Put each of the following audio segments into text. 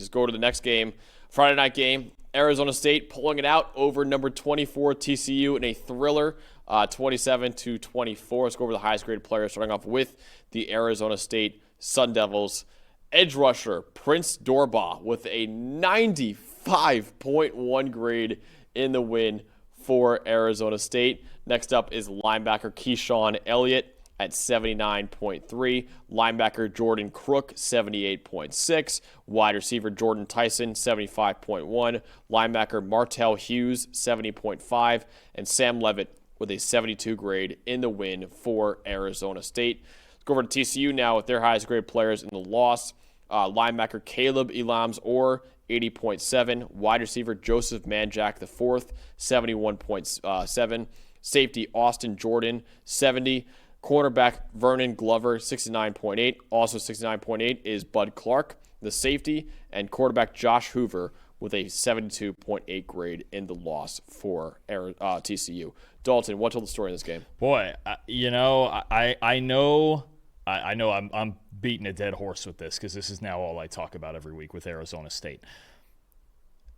Let's go to the next game. Friday night game. Arizona State pulling it out over number 24 TCU in a thriller, 27-24. Let's go over the highest graded players, starting off with the Arizona State Sun Devils. Edge rusher Prince Dorbah with a 95.1 grade in the win for Arizona State. Next up is linebacker Keyshawn Elliott at 79.3. Linebacker Jordan Crook, 78.6. Wide receiver Jordan Tyson, 75.1. Linebacker Martell Hughes, 70.5. And Sam Levitt with a 72 grade in the win for Arizona State. Let's go over to TCU now with their highest grade players in the loss. Linebacker Caleb Elams-Orr, 80.7. Wide receiver Joseph Manjack IV, 71.7. Safety Austin Jordan, 70. Cornerback Vernon Glover, 69.8. Also 69.8 is Bud Clark, the safety. And quarterback Josh Hoover with a 72.8 grade in the loss for TCU. Dalton, what told the story in this game? Boy, I know I'm beating a dead horse with this because this is now all I talk about every week with Arizona State.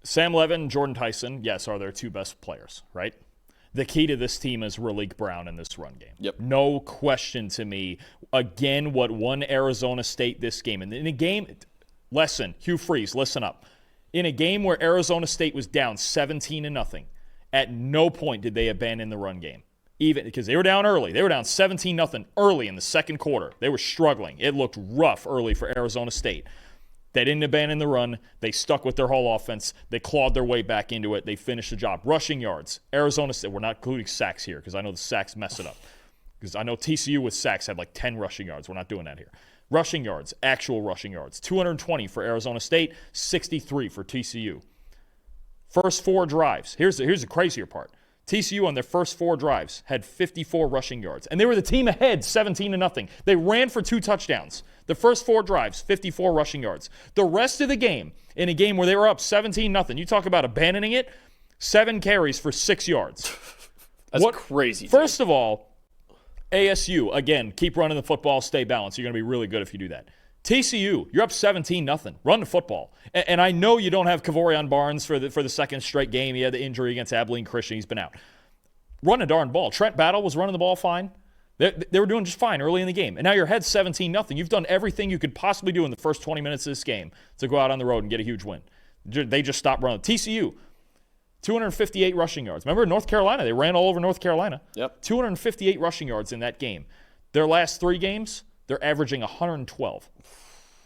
Sam Levitt and Jordan Tyson, yes, are their two best players, right? The key to this team is Raleek Brown in this run game. Yep. No question to me. Again, what won Arizona State this game. And in a game, Hugh Freeze, listen up. In a game where Arizona State was down 17-0, at no point did they abandon the run game. Even because they were down early. They were down 17-0 early in the second quarter. They were struggling. It looked rough early for Arizona State. They didn't abandon the run. They stuck with their whole offense. They clawed their way back into it. They finished the job. Rushing yards. Arizona State, we're not including sacks here because I know the sacks mess it up. Because I know TCU with sacks had like 10 rushing yards. We're not doing that here. Rushing yards, actual rushing yards. 220 for Arizona State, 63 for TCU. First four drives. Here's the crazier part. TCU on their first four drives had 54 rushing yards. And they were the team ahead 17-0. They ran for 2 touchdowns. The first four drives, 54 rushing yards. The rest of the game, in a game where they were up 17-0, you talk about abandoning it, 7 carries for 6 yards. That's crazy. First of all, ASU, again, keep running the football, stay balanced. You're going to be really good if you do that. TCU, you're up 17-0. Run the football. And I know you don't have Kavorian Barnes for the second straight game. He had the injury against Abilene Christian. He's been out. Run a darn ball. Trent Battle was running the ball fine. They were doing just fine early in the game. And now your head's 17-0. You've done everything you could possibly do in the first 20 minutes of this game to go out on the road and get a huge win. They just stopped running. TCU, 258 rushing yards. Remember North Carolina? They ran all over North Carolina. Yep. 258 rushing yards in that game. Their last 3 games, they're averaging 112.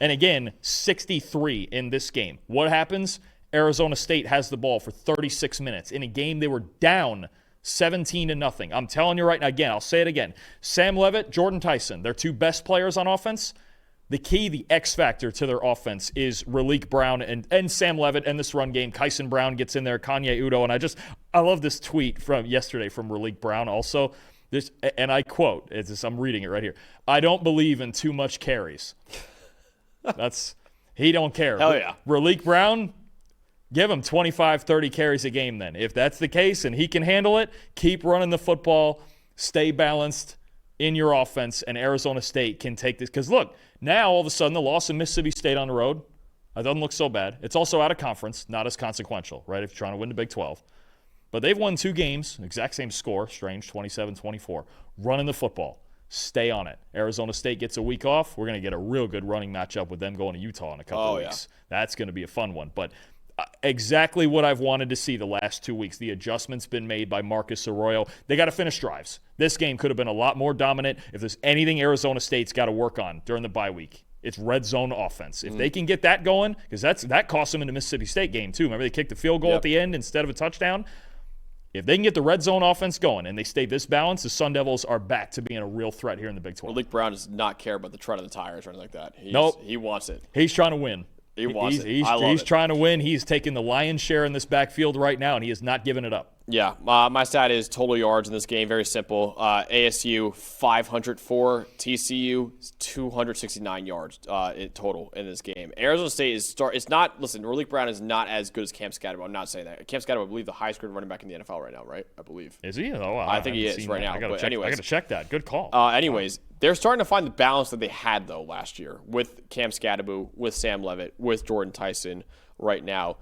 And again, 63 in this game. What happens? Arizona State has the ball for 36 minutes. In a game they were down 17-0. I'm telling you right now, again, I'll say it again. Sam Levitt, Jordan Tyson, their 2 best players on offense. The key, the X factor to their offense is Raleek Brown and Sam Levitt and this run game. Kyson Brown gets in there, Kanye Udo. And I love this tweet from yesterday from Raleek Brown also. And I quote, I'm reading it right here. I don't believe in too much carries. He don't care. Hell yeah. Raleek Brown, give him 25, 30 carries a game then. If that's the case and he can handle it, keep running the football, stay balanced in your offense, and Arizona State can take this. Because look, now all of a sudden the loss of Mississippi State on the road, it doesn't look so bad. It's also out of conference, not as consequential, right, if you're trying to win the Big 12. But they've won 2 games, exact same score, strange, 27-24, running the football. Stay on it. Arizona State gets a week off. We're going to get a real good running matchup with them going to Utah in a couple of weeks. Yeah. That's going to be a fun one. But exactly what I've wanted to see the last 2 weeks. The adjustments been made by Marcus Arroyo. They got to finish drives. This game could have been a lot more dominant. If there's anything Arizona State's got to work on during the bye week, it's red zone offense. If they can get that going, because that cost them in the Mississippi State game too. Remember they kicked the field goal at the end instead of a touchdown? If they can get the red zone offense going and they stay this balanced, the Sun Devils are back to being a real threat here in the Big 12. Malik Brown does not care about the tread of the tires or anything like that. Nope. He wants it. He's trying to win. He wants it. He's trying to win. He's taking the lion's share in this backfield right now, and he is not giving it up. Yeah, my stat is total yards in this game. Very simple. ASU 504, TCU 269 yards in total in this game. Arizona State it's not. Listen, Malik Brown is not as good as Cam Scatterbo. I'm not saying that. Cam Scatterbo, I believe, the highest graded running back in the NFL right now, right? I believe. Is he? Oh, I think he is right now. I got to check that. Good call. Anyways, they're starting to find the balance that they had though last year with Cam Scatterbo, with Sam Levitt, with Jordan Tyson right now.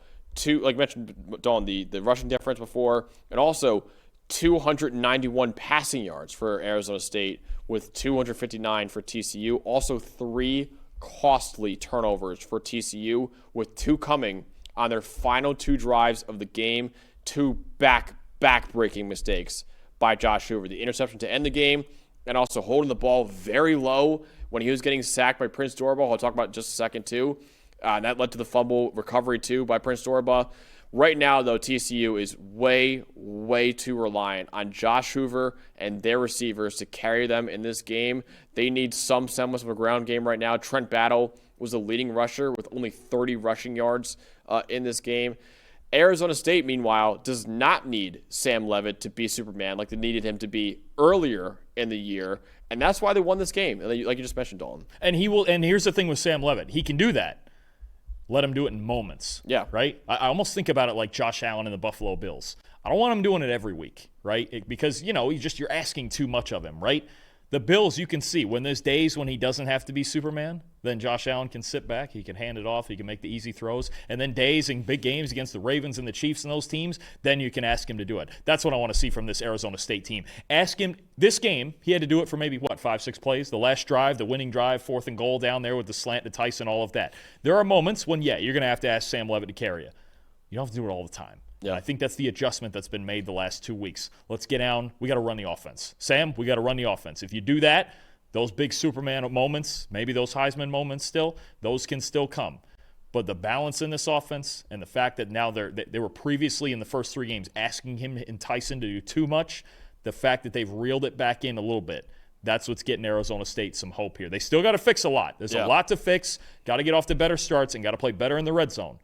Like you mentioned, Dalton, the rushing difference before, and also 291 passing yards for Arizona State with 259 for TCU. Also 3 costly turnovers for TCU, with 2 coming on their final 2 drives of the game. 2 back-breaking mistakes by Josh Hoover. The interception to end the game, and also holding the ball very low when he was getting sacked by Prince Dorbah. I'll talk about it in just a second too. And that led to the fumble recovery, too, by Prince Dorbah. Right now, though, TCU is way, way too reliant on Josh Hoover and their receivers to carry them in this game. They need some semblance of a ground game right now. Trent Battle was the leading rusher with only 30 rushing yards in this game. Arizona State, meanwhile, does not need Sam Levitt to be Superman like they needed him to be earlier in the year. And that's why they won this game, like you just mentioned, Dalton. And here's the thing with Sam Levitt. He can do that. Let him do it in moments. Yeah. Right? I almost think about it like Josh Allen and the Buffalo Bills. I don't want him doing it every week, right? Because, you're asking too much of him, right? The Bills, you can see when there's days when he doesn't have to be Superman, then Josh Allen can sit back, he can hand it off, he can make the easy throws. And then days in big games against the Ravens and the Chiefs and those teams, then you can ask him to do it. That's what I want to see from this Arizona State team. Ask him, this game, he had to do it for maybe, 5-6 plays? The last drive, the winning drive, 4th and goal down there with the slant to Tyson, all of that. There are moments when, you're going to have to ask Sam Levitt to carry you. You don't have to do it all the time. Yeah. I think that's the adjustment that's been made the last 2 weeks. Let's get down. We got to run the offense. Sam, we got to run the offense. If you do that, those big Superman moments, maybe those Heisman moments those can still come. But the balance in this offense and the fact that now they were previously in the first 3 games asking him and Tyson to do too much, the fact that they've reeled it back in a little bit, that's what's getting Arizona State some hope here. They still got to fix a lot. There's a lot to fix. Got to get off to better starts and got to play better in the red zone.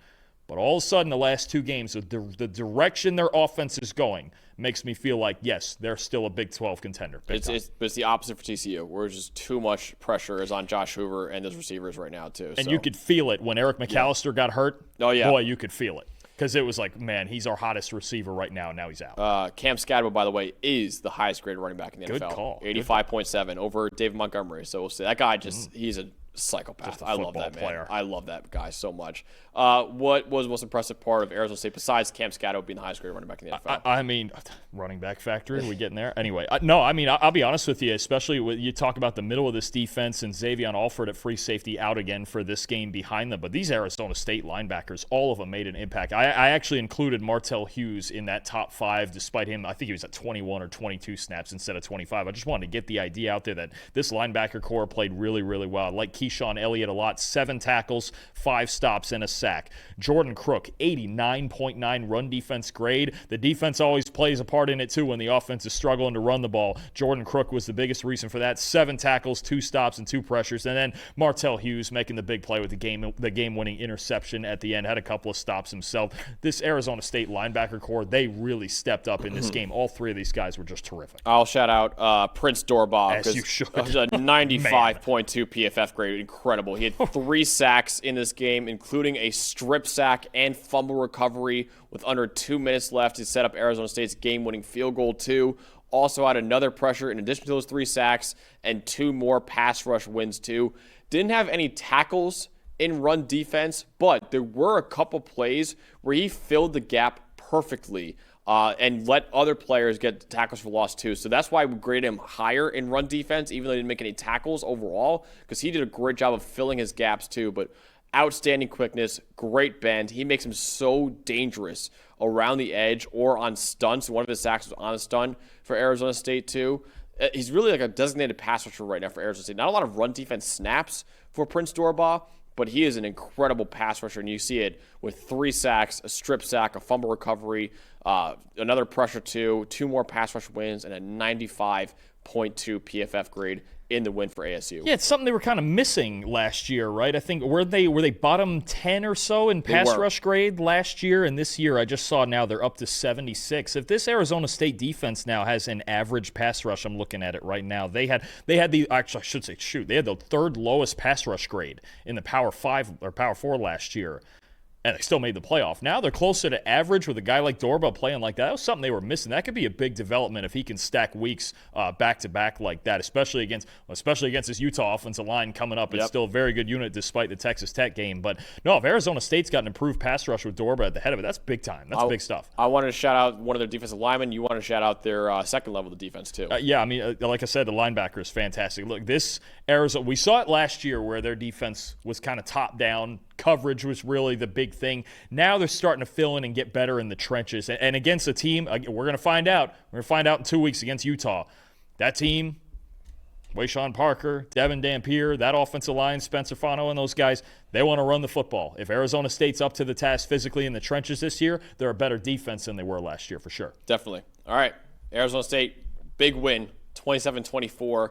But all of a sudden, the last 2 games, the direction their offense is going makes me feel like, yes, they're still a Big 12 contender. It's the opposite for TCU, where just too much pressure is on Josh Hoover and his receivers right now, too. And you could feel it when Eric McAllister got hurt. Oh, yeah. Boy, you could feel it. Because it was like, man, he's our hottest receiver right now, and now he's out. Cam Scatterbo, by the way, is the highest graded running back in the NFL. Good call. 85.7 over David Montgomery. So we'll see. That guy he's a psychopath. I love that man. Player. I love that guy so much. What was the most impressive part of Arizona State besides Cam Scatterbo being the highest graded running back in the NFL? I mean, running back factory, are we getting there? Anyway, I'll be honest with you, especially when you talk about the middle of this defense and Xavier Alford at free safety out again for this game behind them. But these Arizona State linebackers, all of them made an impact. I actually included Martell Hughes in that top 5, despite him, I think he was at 21 or 22 snaps instead of 25. I just wanted to get the idea out there that this linebacker core played really, really well. I like Keyshawn Elliott a lot. 7 tackles, 5 stops, and a sack. Jordan Crook, 89.9 run defense grade. The defense always plays a part in it, too, when the offense is struggling to run the ball. Jordan Crook was the biggest reason for that. 7 tackles, 2 stops, and 2 pressures. And then Martell Hughes making the big play with the game-winning interception at the end. Had a couple of stops himself. This Arizona State linebacker core, they really stepped up in this game. All 3 of these guys were just terrific. I'll shout out Prince Dorbah. As you should. A 95.2 PFF grade. Incredible. He had 3 sacks in this game, including a strip sack and fumble recovery with under 2 minutes left to set up Arizona State's game-winning field goal, too. Also had another pressure in addition to those 3 sacks and 2 more pass rush wins, too. Didn't have any tackles in run defense, but there were a couple plays where he filled the gap perfectly and let other players get tackles for loss, too. So that's why we grade him higher in run defense, even though he didn't make any tackles overall, because he did a great job of filling his gaps, too. But outstanding quickness, great bend. He makes him so dangerous around the edge or on stunts. One of his sacks was on a stunt for Arizona State, too. He's really like a designated pass rusher right now for Arizona State. Not a lot of run defense snaps for Prince Dorbah, but he is an incredible pass rusher, and you see it with 3 sacks, a strip sack, a fumble recovery, another pressure, 2 more pass rush wins, and a 95.2 PFF grade. in the win for ASU. Yeah, it's something they were kind of missing last year, right? I think were they bottom 10 or so in pass rush grade last year, and this year I just saw now they're up to 76. If this Arizona State defense now has an average pass rush, I'm looking at it right now. They had the actually I should say they had the third lowest pass rush grade in the Power 5 or Power 4 last year. And they still made the playoff. Now they're closer to average with a guy like Dorba playing like that. That was something they were missing. That could be a big development if he can stack weeks back-to-back like that, especially against this Utah offensive line coming up. It's still a very good unit despite the Texas Tech game. But, no, if Arizona State's got an improved pass rush with Dorba at the head of it, that's big time. That's big stuff. I wanted to shout out one of their defensive linemen. You want to shout out their second level of defense, too. Yeah, I mean, like I said, the linebacker is fantastic. Look, this Arizona, we saw it last year where their defense was kind of top-down. Coverage was really the big thing. Now they're starting to fill in and get better in the trenches. And against a team, we're going to find out. We're going to find out in 2 weeks against Utah. That team, Wayshawn Parker, Devin Dampier, that offensive line, Spencer Fano and those guys, they want to run the football. If Arizona State's up to the task physically in the trenches this year, they're a better defense than they were last year for sure. Definitely. All right, Arizona State, big win, 27-24